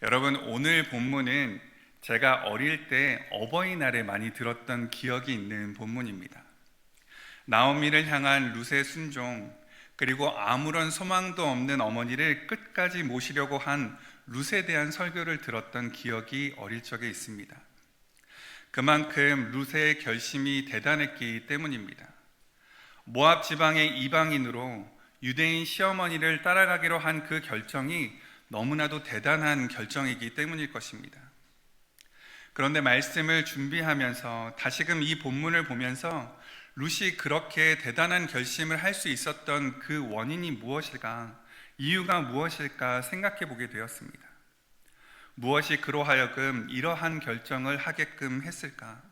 여러분, 오늘 본문은 제가 어릴 때 어버이날에 많이 들었던 기억이 있는 본문입니다. 나오미를 향한 룻의 순종, 그리고 아무런 소망도 없는 어머니를 끝까지 모시려고 한 룻에 대한 설교를 들었던 기억이 어릴 적에 있습니다. 그만큼 룻의 결심이 대단했기 때문입니다. 모압 지방의 이방인으로 유대인 시어머니를 따라가기로 한 그 결정이 너무나도 대단한 결정이기 때문일 것입니다. 그런데 말씀을 준비하면서 다시금 이 본문을 보면서 룻이 그렇게 대단한 결심을 할 수 있었던 그 원인이 무엇일까, 이유가 무엇일까 생각해 보게 되었습니다. 무엇이 그로 하여금 이러한 결정을 하게끔 했을까?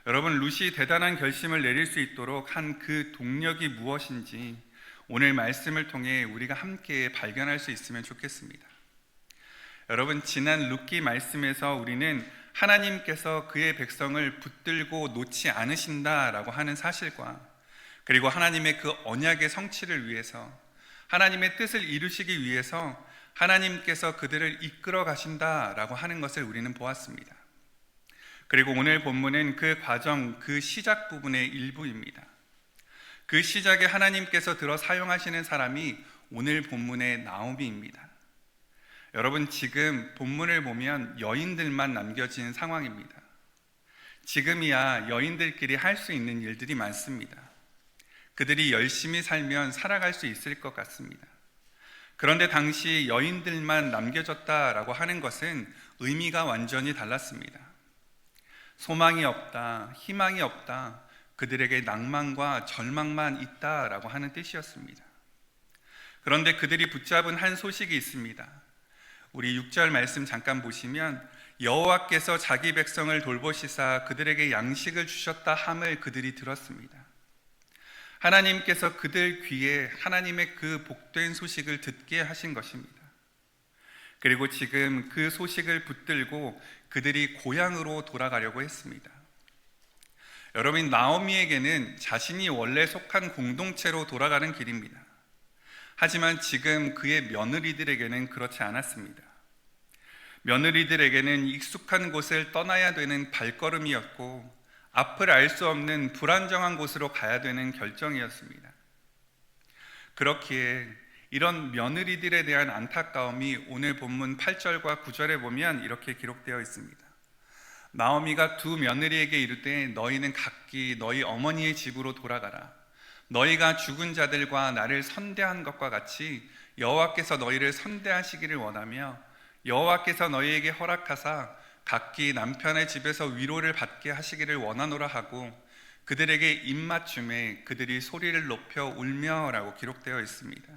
여러분, 룻이 대단한 결심을 내릴 수 있도록 한 그 동력이 무엇인지 오늘 말씀을 통해 우리가 함께 발견할 수 있으면 좋겠습니다. 여러분, 지난 룻기 말씀에서 우리는 하나님께서 그의 백성을 붙들고 놓지 않으신다라고 하는 사실과, 그리고 하나님의 그 언약의 성취를 위해서, 하나님의 뜻을 이루시기 위해서 하나님께서 그들을 이끌어 가신다라고 하는 것을 우리는 보았습니다. 그리고 오늘 본문은 그 과정, 그 시작 부분의 일부입니다. 그 시작에 하나님께서 들어 사용하시는 사람이 오늘 본문의 나오미입니다. 여러분, 지금 본문을 보면 여인들만 남겨진 상황입니다. 지금이야 여인들끼리 할 수 있는 일들이 많습니다. 그들이 열심히 살면 살아갈 수 있을 것 같습니다. 그런데 당시 여인들만 남겨졌다라고 하는 것은 의미가 완전히 달랐습니다. 소망이 없다, 희망이 없다, 그들에게 낭만과 절망만 있다라고 하는 뜻이었습니다. 그런데 그들이 붙잡은 한 소식이 있습니다. 우리 6절 말씀 잠깐 보시면 여호와께서 자기 백성을 돌보시사 그들에게 양식을 주셨다 함을 그들이 들었습니다. 하나님께서 그들 귀에 하나님의 그 복된 소식을 듣게 하신 것입니다. 그리고 지금 그 소식을 붙들고 그들이 고향으로 돌아가려고 했습니다. 여러분, 나오미에게는 자신이 원래 속한 공동체로 돌아가는 길입니다. 하지만 지금 그의 며느리들에게는 그렇지 않았습니다. 며느리들에게는 익숙한 곳을 떠나야 되는 발걸음이었고, 앞을 알 수 없는 불안정한 곳으로 가야 되는 결정이었습니다. 그렇기에 이런 며느리들에 대한 안타까움이 오늘 본문 8절과 9절에 보면 이렇게 기록되어 있습니다. 나오미가 두 며느리에게 이르되 너희는 각기 너희 어머니의 집으로 돌아가라. 너희가 죽은 자들과 나를 선대한 것과 같이 여호와께서 너희를 선대하시기를 원하며 여호와께서 너희에게 허락하사 각기 남편의 집에서 위로를 받게 하시기를 원하노라 하고 그들에게 입맞춤에 그들이 소리를 높여 울며라고 기록되어 있습니다.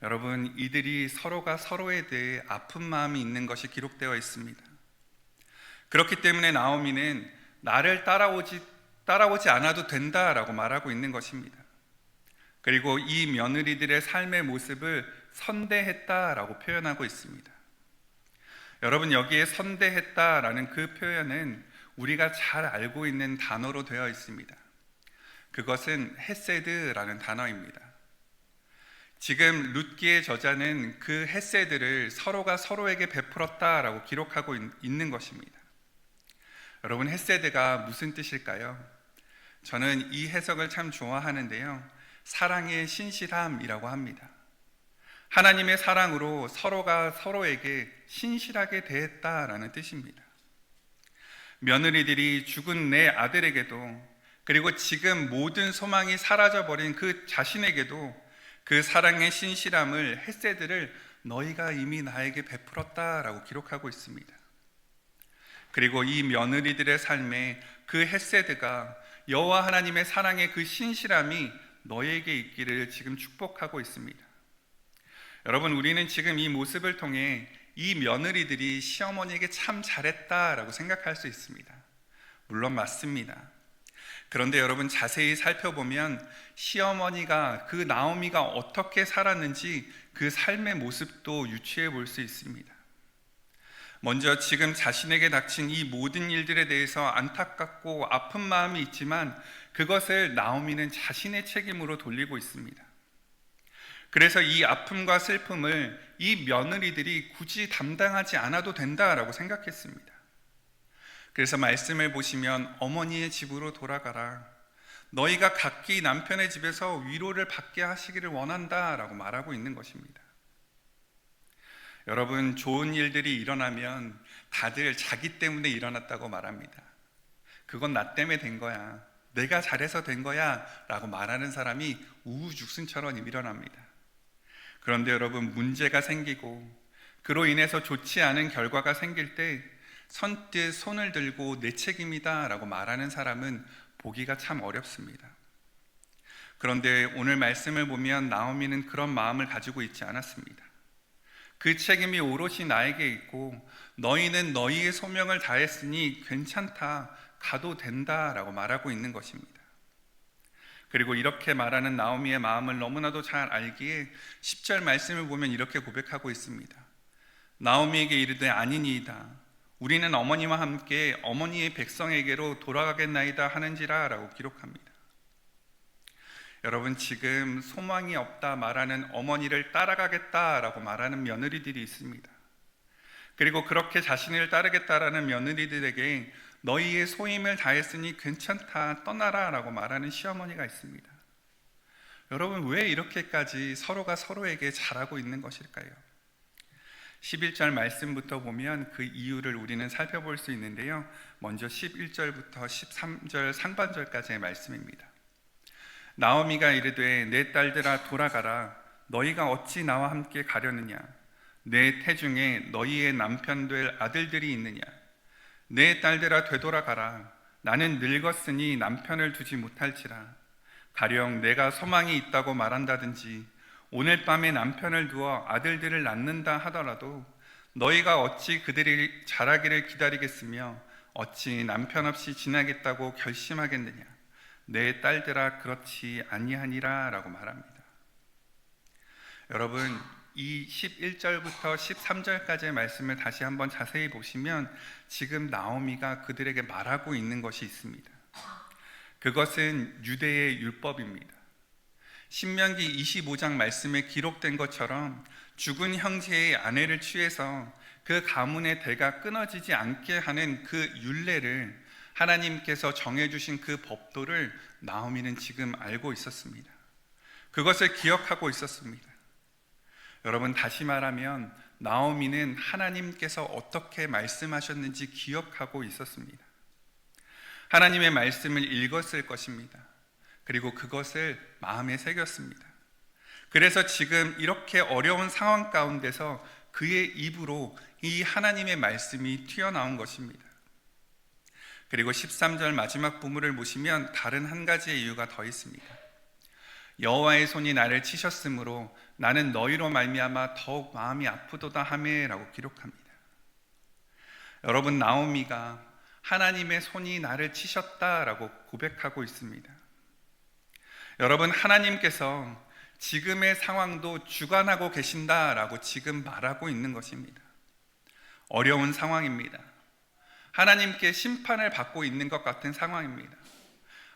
여러분, 이들이 서로가 서로에 대해 아픈 마음이 있는 것이 기록되어 있습니다. 그렇기 때문에 나오미는 나를 따라오지 않아도 된다라고 말하고 있는 것입니다. 그리고 이 며느리들의 삶의 모습을 선대했다라고 표현하고 있습니다. 여러분, 여기에 선대했다라는 그 표현은 우리가 잘 알고 있는 단어로 되어 있습니다. 그것은 헤세드라는 단어입니다. 지금 룻기의 저자는 그 헤세드를 서로가 서로에게 베풀었다라고 기록하고 있는 것입니다. 여러분, 헤세드가 무슨 뜻일까요? 저는 이 해석을 참 좋아하는데요, 사랑의 신실함이라고 합니다. 하나님의 사랑으로 서로가 서로에게 신실하게 대했다라는 뜻입니다. 며느리들이 죽은 내 아들에게도, 그리고 지금 모든 소망이 사라져버린 그 자신에게도 그 사랑의 신실함을, 헤세드를 너희가 이미 나에게 베풀었다라고 기록하고 있습니다. 그리고 이 며느리들의 삶에 그 헤세드가, 여호와 하나님의 사랑의 그 신실함이 너희에게 있기를 지금 축복하고 있습니다. 여러분, 우리는 지금 이 모습을 통해 이 며느리들이 시어머니에게 참 잘했다라고 생각할 수 있습니다. 물론 맞습니다. 그런데 여러분, 자세히 살펴보면 시어머니가, 그 나오미가 어떻게 살았는지 그 삶의 모습도 유추해 볼 수 있습니다. 먼저 지금 자신에게 닥친 이 모든 일들에 대해서 안타깝고 아픈 마음이 있지만 그것을 나오미는 자신의 책임으로 돌리고 있습니다. 그래서 이 아픔과 슬픔을 이 며느리들이 굳이 담당하지 않아도 된다라고 생각했습니다. 그래서 말씀을 보시면 어머니의 집으로 돌아가라. 너희가 각기 남편의 집에서 위로를 받게 하시기를 원한다라고 말하고 있는 것입니다. 여러분, 좋은 일들이 일어나면 다들 자기 때문에 일어났다고 말합니다. 그건 나 때문에 된 거야. 내가 잘해서 된 거야 라고 말하는 사람이 우후죽순처럼 일어납니다. 그런데 여러분, 문제가 생기고 그로 인해서 좋지 않은 결과가 생길 때 선뜻 손을 들고 내 책임이다 라고 말하는 사람은 보기가 참 어렵습니다. 그런데 오늘 말씀을 보면 나오미는 그런 마음을 가지고 있지 않았습니다. 그 책임이 오롯이 나에게 있고 너희는 너희의 소명을 다했으니 괜찮다, 가도 된다 라고 말하고 있는 것입니다. 그리고 이렇게 말하는 나오미의 마음을 너무나도 잘 알기에 10절 말씀을 보면 이렇게 고백하고 있습니다. 나오미에게 이르되 아니니이다. 우리는 어머니와 함께 어머니의 백성에게로 돌아가겠나이다 하는지라 라고 기록합니다. 여러분, 지금 소망이 없다 말하는 어머니를 따라가겠다라고 말하는 며느리들이 있습니다. 그리고 그렇게 자신을 따르겠다라는 며느리들에게 너희의 소임을 다했으니 괜찮다, 떠나라 라고 말하는 시어머니가 있습니다. 여러분, 왜 이렇게까지 서로가 서로에게 잘하고 있는 것일까요? 11절 말씀부터 보면 그 이유를 우리는 살펴볼 수 있는데요, 먼저 11절부터 13절 상반절까지의 말씀입니다. 나오미가 이르되 내 딸들아 돌아가라. 너희가 어찌 나와 함께 가려느냐? 내 태중에 너희의 남편 될 아들들이 있느냐? 내 딸들아 되돌아가라. 나는 늙었으니 남편을 두지 못할지라. 가령 내가 소망이 있다고 말한다든지 오늘 밤에 남편을 두어 아들들을 낳는다 하더라도 너희가 어찌 그들이 자라기를 기다리겠으며 어찌 남편 없이 지나겠다고 결심하겠느냐? 내 딸들아 그렇지 아니하니라 라고 말합니다. 여러분, 이 11절부터 13절까지의 말씀을 다시 한번 자세히 보시면 지금 나오미가 그들에게 말하고 있는 것이 있습니다. 그것은 유대의 율법입니다. 신명기 25장 말씀에 기록된 것처럼 죽은 형제의 아내를 취해서 그 가문의 대가 끊어지지 않게 하는 그 율례를 하나님께서 정해주신 그 법도를 나오미는 지금 알고 있었습니다. 그것을 기억하고 있었습니다. 여러분, 다시 말하면 나오미는 하나님께서 어떻게 말씀하셨는지 기억하고 있었습니다. 하나님의 말씀을 읽었을 것입니다. 그리고 그것을 마음에 새겼습니다. 그래서 지금 이렇게 어려운 상황 가운데서 그의 입으로 이 하나님의 말씀이 튀어나온 것입니다. 그리고 13절 마지막 부분을 보시면 다른 한 가지의 이유가 더 있습니다. 여호와의 손이 나를 치셨으므로 나는 너희로 말미암아 더욱 마음이 아프도다 하매라고 기록합니다. 여러분, 나오미가 하나님의 손이 나를 치셨다라고 고백하고 있습니다. 여러분, 하나님께서 지금의 상황도 주관하고 계신다라고 지금 말하고 있는 것입니다. 어려운 상황입니다. 하나님께 심판을 받고 있는 것 같은 상황입니다.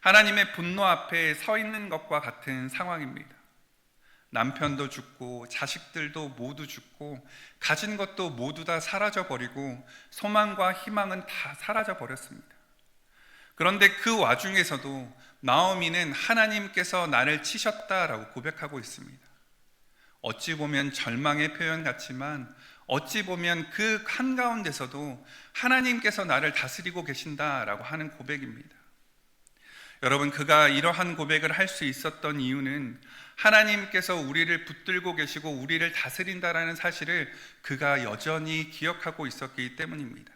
하나님의 분노 앞에 서 있는 것과 같은 상황입니다. 남편도 죽고 자식들도 모두 죽고 가진 것도 모두 다 사라져버리고 소망과 희망은 다 사라져버렸습니다. 그런데 그 와중에서도 나오미는 하나님께서 나를 치셨다라고 고백하고 있습니다. 어찌 보면 절망의 표현 같지만 어찌 보면 그 한가운데서도 하나님께서 나를 다스리고 계신다라고 하는 고백입니다. 여러분, 그가 이러한 고백을 할 수 있었던 이유는 하나님께서 우리를 붙들고 계시고 우리를 다스린다라는 사실을 그가 여전히 기억하고 있었기 때문입니다.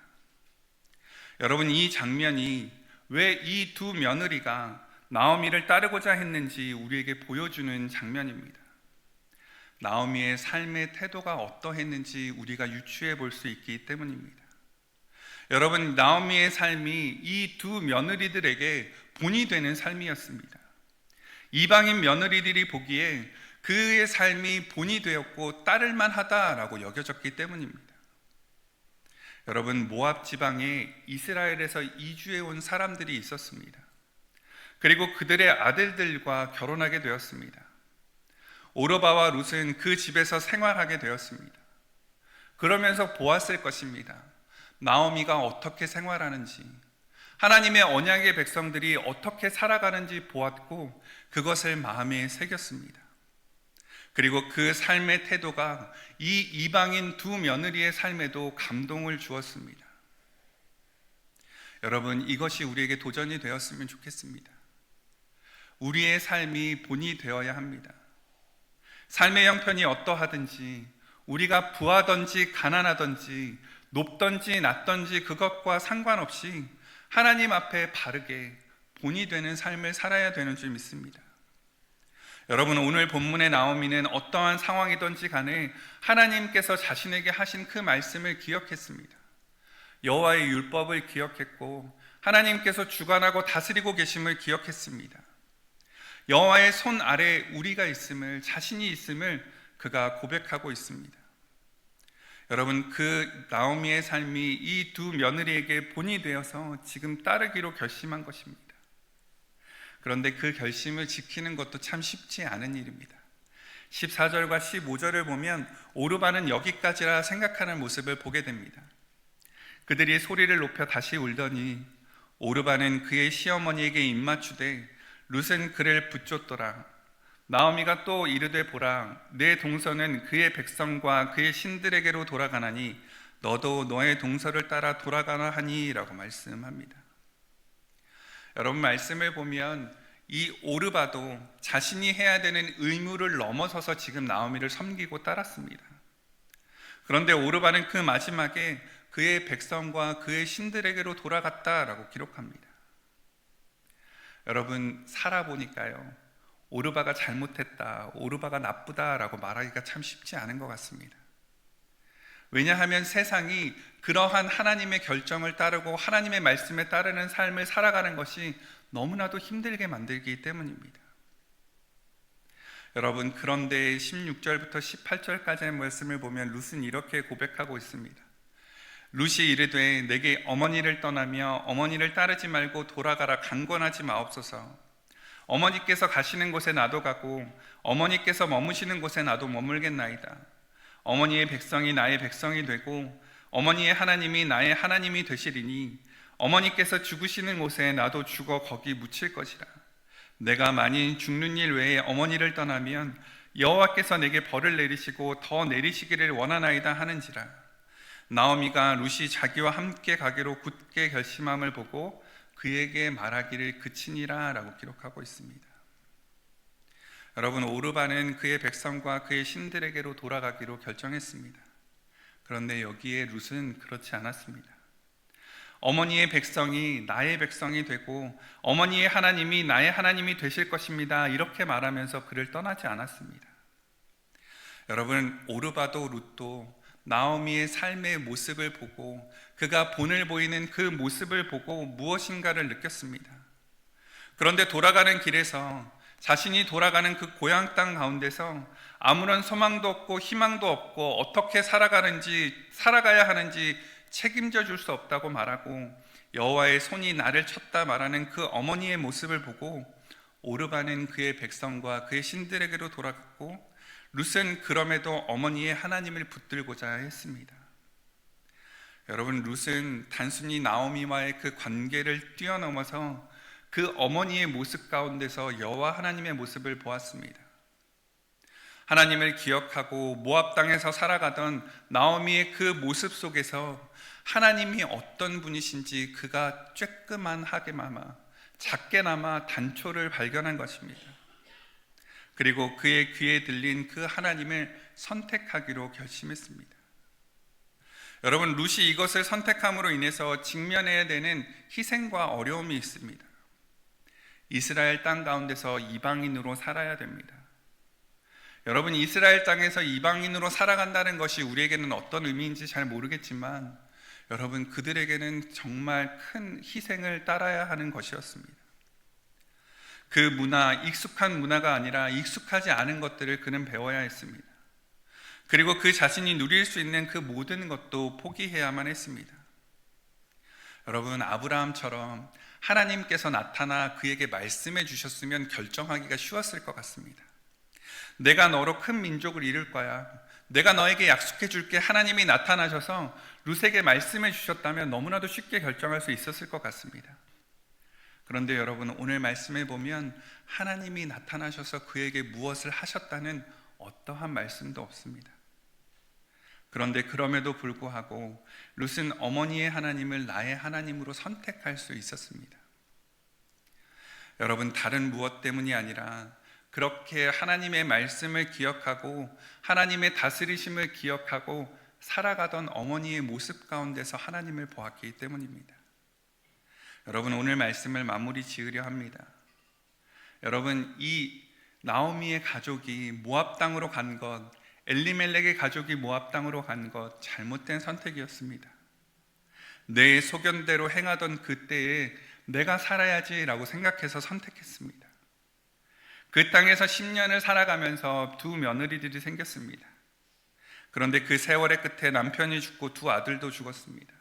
여러분, 이 장면이 왜 이 두 며느리가 나오미를 따르고자 했는지 우리에게 보여주는 장면입니다. 나오미의 삶의 태도가 어떠했는지 우리가 유추해 볼 수 있기 때문입니다. 여러분, 나오미의 삶이 이 두 며느리들에게 본이 되는 삶이었습니다. 이방인 며느리들이 보기에 그의 삶이 본이 되었고 따를 만하다라고 여겨졌기 때문입니다. 여러분, 모압 지방에 이스라엘에서 이주해 온 사람들이 있었습니다. 그리고 그들의 아들들과 결혼하게 되었습니다. 오르바와 룻은 그 집에서 생활하게 되었습니다. 그러면서 보았을 것입니다. 나오미가 어떻게 생활하는지, 하나님의 언약의 백성들이 어떻게 살아가는지 보았고 그것을 마음에 새겼습니다. 그리고 그 삶의 태도가 이 이방인 두 며느리의 삶에도 감동을 주었습니다. 여러분, 이것이 우리에게 도전이 되었으면 좋겠습니다. 우리의 삶이 본이 되어야 합니다. 삶의 형편이 어떠하든지, 우리가 부하든지 가난하든지 높든지 낮든지 그것과 상관없이 하나님 앞에 바르게 본이 되는 삶을 살아야 되는 줄 믿습니다. 여러분, 오늘 본문의 나오미는 어떠한 상황이든지 간에 하나님께서 자신에게 하신 그 말씀을 기억했습니다. 여호와의 율법을 기억했고 하나님께서 주관하고 다스리고 계심을 기억했습니다. 여호와의 손 아래 우리가 있음을, 자신이 있음을 그가 고백하고 있습니다. 여러분, 그 나오미의 삶이 이 두 며느리에게 본이 되어서 지금 따르기로 결심한 것입니다. 그런데 그 결심을 지키는 것도 참 쉽지 않은 일입니다. 14절과 15절을 보면 오르바는 여기까지라 생각하는 모습을 보게 됩니다. 그들이 소리를 높여 다시 울더니 오르바는 그의 시어머니에게 입맞추되 룻은 그를 붙쫓더라. 나오미가 또 이르되 보라, 내 동서는 그의 백성과 그의 신들에게로 돌아가나니 너도 너의 동서를 따라 돌아가나 하니 라고 말씀합니다. 여러분, 말씀을 보면 이 오르바도 자신이 해야 되는 의무를 넘어서서 지금 나오미를 섬기고 따랐습니다. 그런데 오르바는 그 마지막에 그의 백성과 그의 신들에게로 돌아갔다라고 기록합니다. 여러분, 살아보니까요, 오르바가 잘못했다, 오르바가 나쁘다라고 말하기가 참 쉽지 않은 것 같습니다. 왜냐하면 세상이 그러한 하나님의 결정을 따르고 하나님의 말씀에 따르는 삶을 살아가는 것이 너무나도 힘들게 만들기 때문입니다. 여러분, 그런데 16절부터 18절까지의 말씀을 보면 룻은 이렇게 고백하고 있습니다. 룻이 이르되 내게 어머니를 떠나며 어머니를 따르지 말고 돌아가라 강권하지 마옵소서. 어머니께서 가시는 곳에 나도 가고 어머니께서 머무시는 곳에 나도 머물겠나이다. 어머니의 백성이 나의 백성이 되고 어머니의 하나님이 나의 하나님이 되시리니 어머니께서 죽으시는 곳에 나도 죽어 거기 묻힐 것이라. 내가 만일 죽는 일 외에 어머니를 떠나면 여호와께서 내게 벌을 내리시고 더 내리시기를 원하나이다 하는지라. 나오미가 룻이 자기와 함께 가기로 굳게 결심함을 보고 그에게 말하기를 그치니라 라고 기록하고 있습니다. 여러분, 오르바는 그의 백성과 그의 신들에게로 돌아가기로 결정했습니다. 그런데 여기에 룻은 그렇지 않았습니다. 어머니의 백성이 나의 백성이 되고 어머니의 하나님이 나의 하나님이 되실 것입니다, 이렇게 말하면서 그를 떠나지 않았습니다. 여러분, 오르바도 룻도 나오미의 삶의 모습을 보고 그가 본을 보이는 그 모습을 보고 무엇인가를 느꼈습니다. 그런데 돌아가는 길에서 자신이 돌아가는 그 고향 땅 가운데서 아무런 소망도 없고 희망도 없고 어떻게 살아가야 하는지 책임져 줄 수 없다고 말하고 여호와의 손이 나를 쳤다 말하는 그 어머니의 모습을 보고 오르바는 그의 백성과 그의 신들에게로 돌아갔고 룻은 그럼에도 어머니의 하나님을 붙들고자 했습니다. 여러분, 룻은 단순히 나오미와의 그 관계를 뛰어넘어서 그 어머니의 모습 가운데서 여호와 하나님의 모습을 보았습니다. 하나님을 기억하고 모압 땅에서 살아가던 나오미의 그 모습 속에서 하나님이 어떤 분이신지 그가 쬐끄만하게나마 작게나마 단초를 발견한 것입니다. 그리고 그의 귀에 들린 그 하나님을 선택하기로 결심했습니다. 여러분, 룻이 이것을 선택함으로 인해서 직면해야 되는 희생과 어려움이 있습니다. 이스라엘 땅 가운데서 이방인으로 살아야 됩니다. 여러분, 이스라엘 땅에서 이방인으로 살아간다는 것이 우리에게는 어떤 의미인지 잘 모르겠지만 여러분, 그들에게는 정말 큰 희생을 따라야 하는 것이었습니다. 그 문화, 익숙한 문화가 아니라 익숙하지 않은 것들을 그는 배워야 했습니다. 그리고 그 자신이 누릴 수 있는 그 모든 것도 포기해야만 했습니다. 여러분, 아브라함처럼 하나님께서 나타나 그에게 말씀해 주셨으면 결정하기가 쉬웠을 것 같습니다. 내가 너로 큰 민족을 이룰 거야. 내가 너에게 약속해 줄게. 하나님이 나타나셔서 룻에게 말씀해 주셨다면 너무나도 쉽게 결정할 수 있었을 것 같습니다. 그런데 여러분, 오늘 말씀에 보면 하나님이 나타나셔서 그에게 무엇을 하셨다는 어떠한 말씀도 없습니다. 그런데 그럼에도 불구하고 룻은 어머니의 하나님을 나의 하나님으로 선택할 수 있었습니다. 여러분, 다른 무엇 때문이 아니라 그렇게 하나님의 말씀을 기억하고 하나님의 다스리심을 기억하고 살아가던 어머니의 모습 가운데서 하나님을 보았기 때문입니다. 여러분, 오늘 말씀을 마무리 지으려 합니다. 여러분, 이 나오미의 가족이 모압 땅으로 간 것, 엘리멜렉의 가족이 모압 땅으로 간 것, 잘못된 선택이었습니다. 내 소견대로 행하던 그때에 내가 살아야지라고 생각해서 선택했습니다. 그 땅에서 10년을 살아가면서 두 며느리들이 생겼습니다. 그런데 그 세월의 끝에 남편이 죽고 두 아들도 죽었습니다.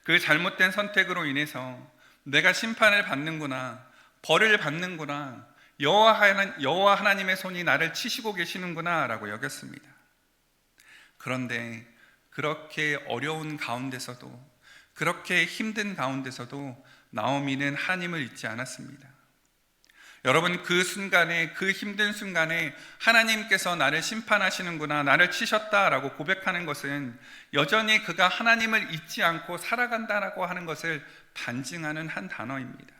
그 잘못된 선택으로 인해서 내가 심판을 받는구나, 벌을 받는구나, 여호와 하나님의 손이 나를 치시고 계시는구나 라고 여겼습니다. 그런데 그렇게 어려운 가운데서도, 그렇게 힘든 가운데서도 나오미는 하나님을 잊지 않았습니다. 여러분, 그 순간에, 그 힘든 순간에 하나님께서 나를 심판하시는구나, 나를 치셨다라고 고백하는 것은 여전히 그가 하나님을 잊지 않고 살아간다라고 하는 것을 반증하는 한 단어입니다.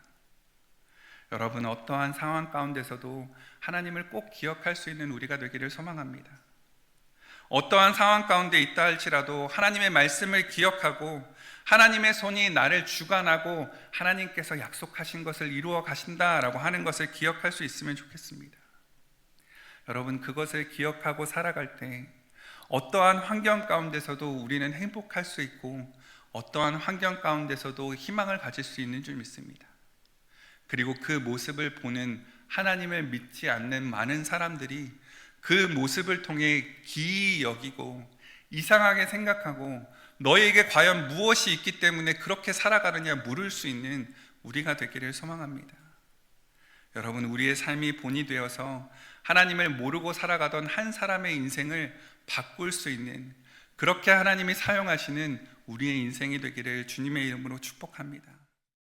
여러분, 어떠한 상황 가운데서도 하나님을 꼭 기억할 수 있는 우리가 되기를 소망합니다. 어떠한 상황 가운데 있다 할지라도 하나님의 말씀을 기억하고 하나님의 손이 나를 주관하고 하나님께서 약속하신 것을 이루어 가신다라고 하는 것을 기억할 수 있으면 좋겠습니다. 여러분, 그것을 기억하고 살아갈 때 어떠한 환경 가운데서도 우리는 행복할 수 있고 어떠한 환경 가운데서도 희망을 가질 수 있는 줄 믿습니다. 그리고 그 모습을 보는 하나님을 믿지 않는 많은 사람들이 그 모습을 통해 기이 여기고 이상하게 생각하고 너에게 과연 무엇이 있기 때문에 그렇게 살아가느냐 물을 수 있는 우리가 되기를 소망합니다. 여러분, 우리의 삶이 본이 되어서 하나님을 모르고 살아가던 한 사람의 인생을 바꿀 수 있는, 그렇게 하나님이 사용하시는 우리의 인생이 되기를 주님의 이름으로 축복합니다.